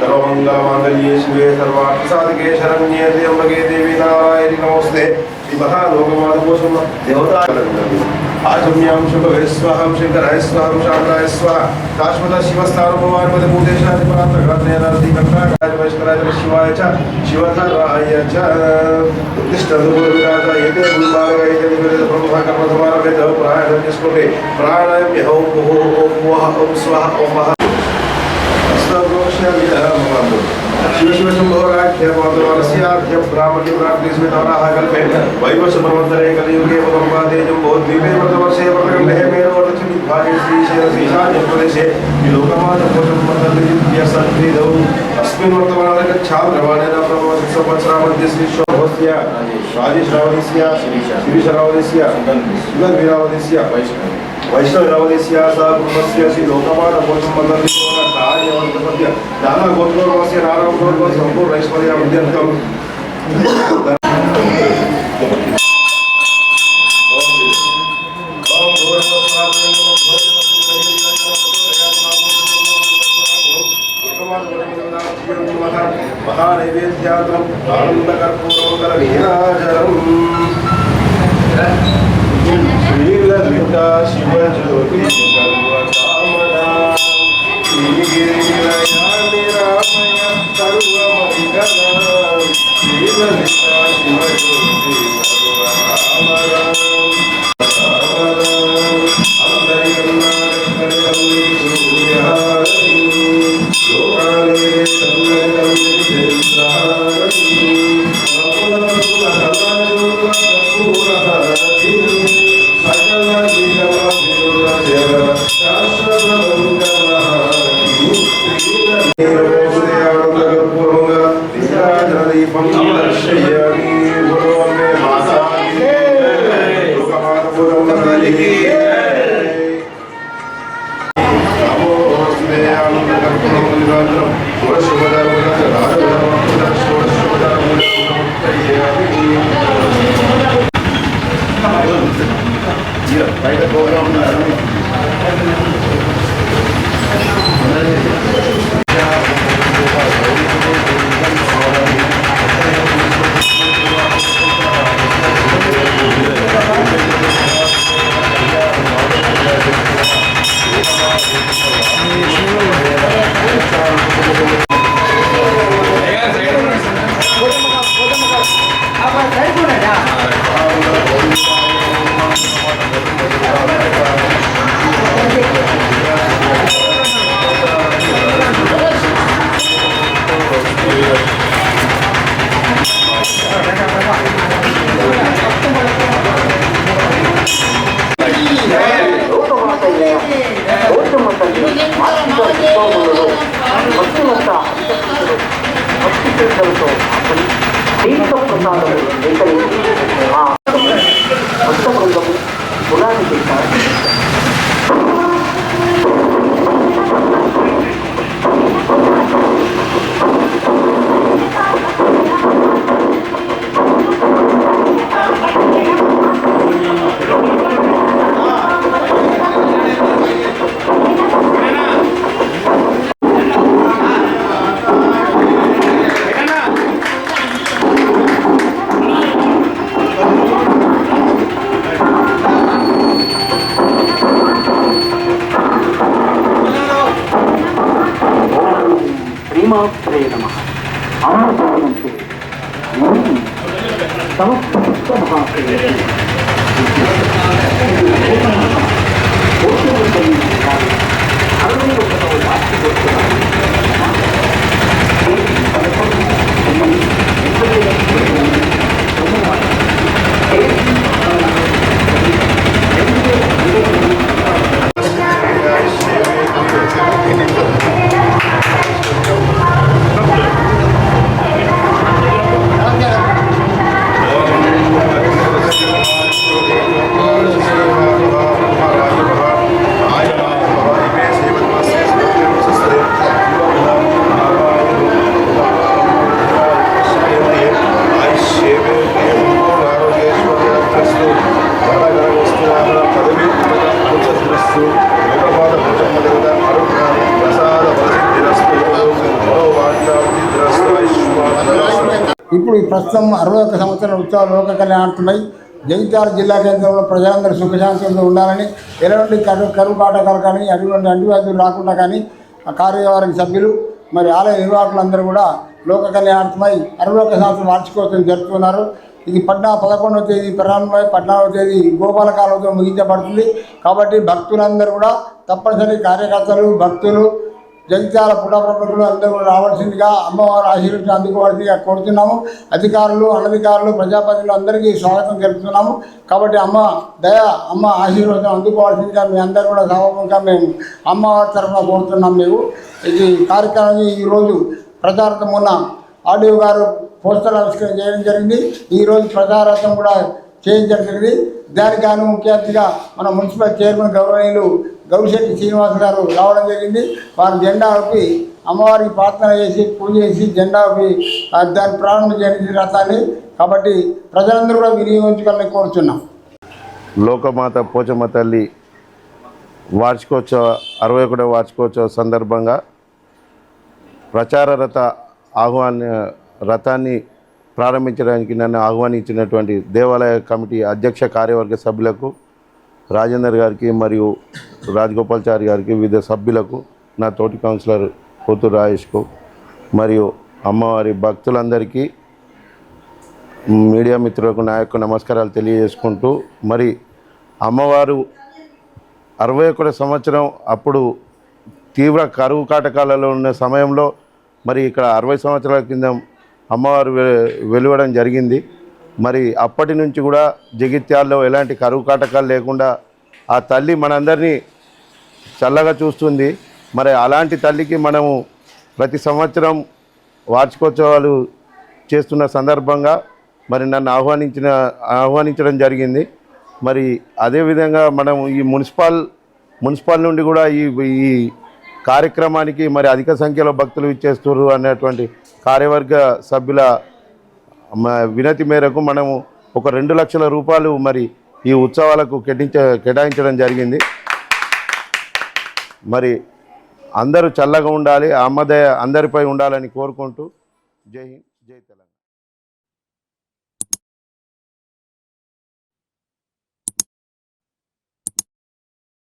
सर्वमंगलमांगल्ये शिवे सर्वार्थसाधिके शरण्ये त्र्यंबके देवी नारायणी नमोस्ते श्रीमहा लोकमातुकोशम देवता आजम्यां शुभवे स्वाहं शंकराय स्वाहं शांताय स्वाहा शाश्वत शिवस्थानभवान् पदभूतेशादि परात्रग्रहणेनादि कंठाय वैष्णवाय शिवाय च शिवधराय च उत्तिष्ठतु गुरुराजा यते गुरुमार्गः यते ब्रह्म कर्मसमारभेत प्राणायामस्मृते प्राणायाम्यः ओम ओम स्वाहा ओम शिव शिव शंभोराख्य माधवारस्याख्य ब्राह्मण्य प्राप्तिस्मितवराः कल्पे वैवस्वतमन्तरे कलियुगे पद्मपादे जम्बोद्वीपे वर्तवर्षे वर्तकण्डे मेरोदक्षिणिभागे श्रीशैलश्रीशान्यप्रदेशे विलोकमातपोषमन्तर्विद्यसन्निधौ अस्मिन् वर्तमाने गच्छाद्रवाणेन ब्रह्मसंवत्सरामध्ये श्रीशोभस्य राजेश्रावणस्य श्रीशरावणस्य सुगन्धवीरावणस्य वैष्णवरावणस्य सा कुटुम्बस्य श्रीलोकमातपोषमन्तर्विद्यसन्निधौ दाना गोत्रोर्वस्य नारायणगोत्रोर्वस्य संपूर्ण ऐश्वर्यमध्यन्तं महानैवेद्यान्तम् आनन्दकर्पूरमङ्गलनीराजनम् श्रीललिता शिवज्योति सर्वकामना श्रीगिरिनिलया निरामय सर्वमङ्गला श्रीललिता शिवज्योति सर्वकामना अन्तरिकन्नादकलिकल्लि सूर्यानि लोकाले कल्लि चन्द्राणि ఇప్పుడు ప్రస్తుతం 61 సంవత్సరాల ఉత్సవాలు లోక కళ్యాణార్థమై జగిత్యాల జిల్లా కేంద్రంలో ప్రజలందరూ సుఖశాంతులతో ఉండాలని, ఎలాంటి కరువు కాటకాలు కానీ అటువంటి అంటువ్యాధులు రాకుండా కానీ ఆ కార్యవర్గ సభ్యులు మరి ఆలయ నిర్వాహకులందరూ కూడా లోక కళ్యాణార్థమై 61 సంవత్సరం వార్షికోత్సవం జరుపుతున్నారు. ఇది 11వ తేదీ ప్రారంభమై 14వ తేదీ గోపాల కాలంతో ముగించబడుతుంది. కాబట్టి భక్తులందరూ కూడా తప్పనిసరి కార్యకర్తలు, భక్తులు, జగిత్యాల పుట్టప్రముఖులు అందరూ కూడా రావాల్సిందిగా, అమ్మవారి ఆశీర్వాదం అందుకోవాల్సిందిగా కోరుతున్నాము. అధికారులు, అనధికారులు, ప్రజాప్రతినిధులు అందరికీ స్వాగతం తెలుపుతున్నాము. కాబట్టి అమ్మ దయ, అమ్మ ఆశీర్వాదం అందుకోవాల్సిందిగా మీ అందరూ కూడా సభాముఖంగా మేము అమ్మవారి తరఫున కోరుతున్నాం. మేము ఈ కార్యక్రమాన్ని ఈరోజు ప్రచారం ఉన్న ఆడియో గారు పోస్టర్ ఆవిష్కరణ చేయడం జరిగింది. ఈరోజు ప్రచారార్థం కూడా చేయించడం జరిగింది. దానికి గాను ముఖ్య అతిథిగా మన మున్సిపల్ చైర్మన్ గౌరవనీయులు గౌరిశెట్టి శ్రీనివాస్ గారు రావడం జరిగింది. వారు జెండా ఊపి అమ్మవారికి ప్రార్థన చేసి పూజ చేసి జెండా ఊపి దాన్ని ప్రారంభం చేయడం రథాన్ని. కాబట్టి ప్రజలందరూ కూడా వినియోగించుకోవాలని కోరుతున్నాం. లోకమాత పోచమ్మ తల్లి వార్షికోత్సవ 61వ వార్షికోత్సవ సందర్భంగా ప్రచార రథాన్ని ప్రారంభించడానికి నన్ను ఆహ్వానించినటువంటి దేవాలయ కమిటీ అధ్యక్ష కార్యవర్గ సభ్యులకు, రాజేందర్ గారికి మరియు రాజగోపాల్చారి గారికి, వివిధ సభ్యులకు, నా తోటి కౌన్సిలర్ పోతు రాజేష్కు మరియు అమ్మవారి భక్తులందరికీ, మీడియా మిత్రులకు నా యొక్క నమస్కారాలు తెలియజేసుకుంటూ, మరి అమ్మవారు 61 సంవత్సరం అప్పుడు తీవ్ర కరువు కాటకాలలో ఉన్న సమయంలో మరి ఇక్కడ 60 సంవత్సరాల కింద అమ్మవారు వెలువడం జరిగింది. మరి అప్పటి నుంచి కూడా జగిత్యాల్లో ఎలాంటి కరువు కాటకాలు లేకుండా ఆ తల్లి మనందరినీ చల్లగా చూస్తుంది. మరి అలాంటి తల్లికి మనము ప్రతి సంవత్సరం వార్షికోత్సవాలు చేస్తున్న సందర్భంగా మరి నన్ను ఆహ్వానించడం జరిగింది. మరి అదేవిధంగా మనం ఈ మున్సిపల్ నుండి కూడా ఈ కార్యక్రమానికి మరి అధిక సంఖ్యలో భక్తులు ఇచ్చేస్తున్నారు అన్నటువంటి కార్యవర్గ సభ్యుల వినతి మేరకు మనము ఒక 2 లక్షల రూపాయలు మరి ఈ ఉత్సవాలకు కేటాయించడం జరిగింది. మరి అందరూ చల్లగా ఉండాలి, అమ్మదయ అందరిపై ఉండాలని కోరుకుంటూ జై హింద్, జై తెలంగాణ.